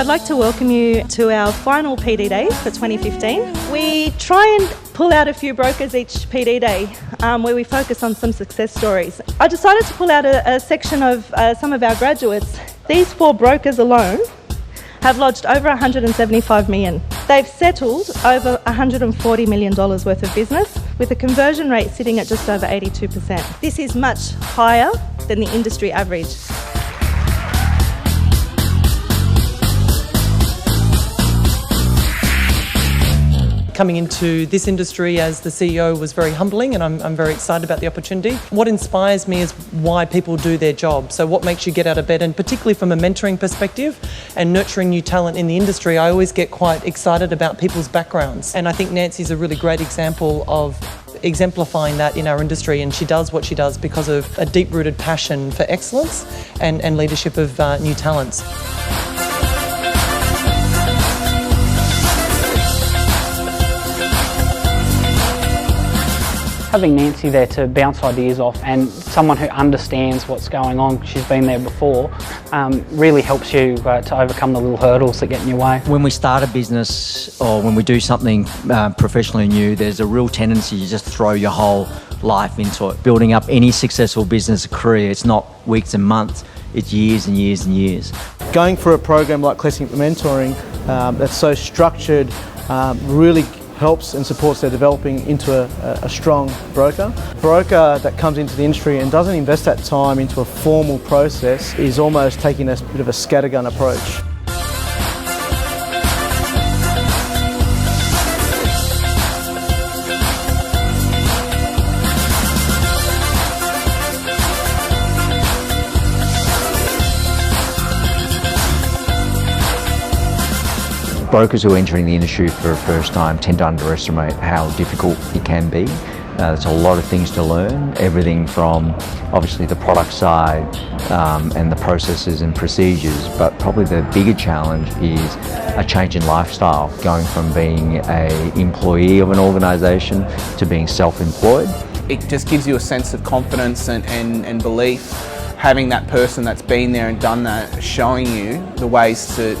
I'd like to welcome you to our final PD Day for 2015. We try and pull out a few brokers each PD Day where we focus on some success stories. I decided to pull out a section of some of our graduates. These 4 brokers alone have lodged over $175 million. They've settled over $140 million worth of business with a conversion rate sitting at just over 82%. This is much higher than the industry average. Coming into this industry as the CEO was very humbling, and I'm very excited about the opportunity. What inspires me is why people do their job. So what makes you get out of bed, and particularly from a mentoring perspective and nurturing new talent in the industry, I always get quite excited about people's backgrounds. And I think Nancy's a really great example of exemplifying that in our industry, and she does what she does because of a deep-rooted passion for excellence and leadership of new talents. Having Nancy there to bounce ideas off and someone who understands what's going on, she's been there before, really helps you to overcome the little hurdles that get in your way. When we start a business or when we do something professionally new, there's a real tendency to just throw your whole life into it. Building up any successful business career, it's not weeks and months, it's years and years and years. Going for a program like Classic Mentoring that's so structured really helps and supports their developing into a strong broker. A broker that comes into the industry and doesn't invest that time into a formal process is almost taking a bit of a scattergun approach. Brokers who are entering the industry for the first time tend to underestimate how difficult it can be. There's a lot of things to learn, everything from obviously the product side and the processes and procedures, but probably the bigger challenge is a change in lifestyle, going from being an employee of an organisation to being self-employed. It just gives you a sense of confidence and belief, having that person that's been there and done that, showing you the ways to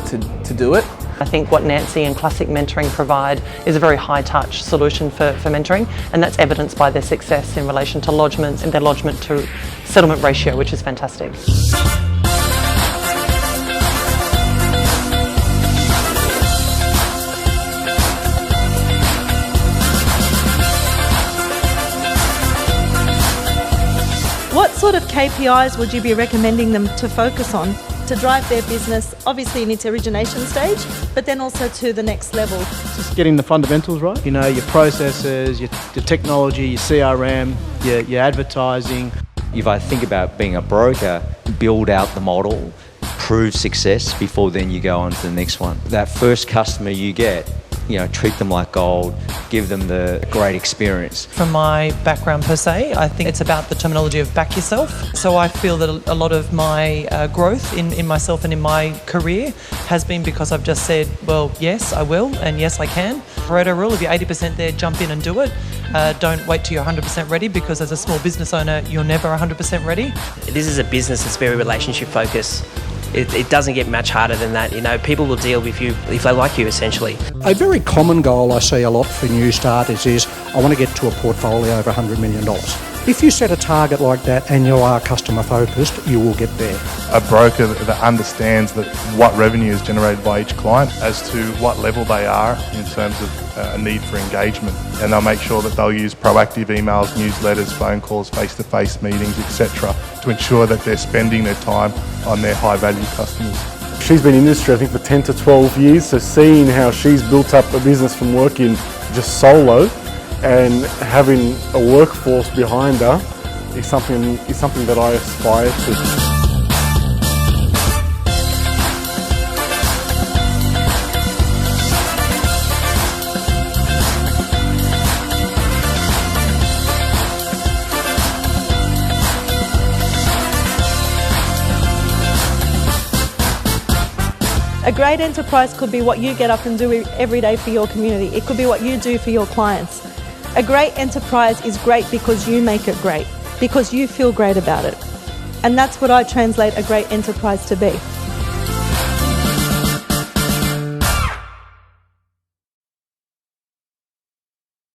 do it. I think what Nancy and Classic Mentoring provide is a very high-touch solution for mentoring, and that's evidenced by their success in relation to lodgements and their lodgement to settlement ratio, which is fantastic. What sort of KPIs would you be recommending them to focus on to drive their business, obviously in its origination stage, but then also to the next level? Just getting the fundamentals right. You know, your processes, your technology, your CRM, your advertising. If I think about being a broker, build out the model, prove success before then you go on to the next one. That first customer you get, you know, treat them like gold, give them the great experience. From my background per se, I think it's about the terminology of back yourself. So I feel that a lot of my growth in myself and in my career has been because I've just said, well, yes, I will, and yes, I can. Pareto rule, if you're 80% there, jump in and do it. Don't wait till you're 100% ready, because as a small business owner, you're never 100% ready. This is a business that's very relationship focused. It doesn't get much harder than that. You know, people will deal with you if they like you, essentially. A very common goal I see a lot for new starters is, I want to get to a portfolio over $100 million. If you set a target like that and you are customer focused, you will get there. A broker that understands that what revenue is generated by each client as to what level they are in terms of a need for engagement, and they'll make sure that they'll use proactive emails, newsletters, phone calls, face-to-face meetings, etc., to ensure that they're spending their time on their high-value customers. She's been in the industry, I think, for 10 to 12 years, so seeing how she's built up a business from working just solo and having a workforce behind her is something that I aspire to. A great enterprise could be what you get up and do every day for your community. It could be what you do for your clients. A great enterprise is great because you make it great, because you feel great about it. And that's what I translate a great enterprise to be.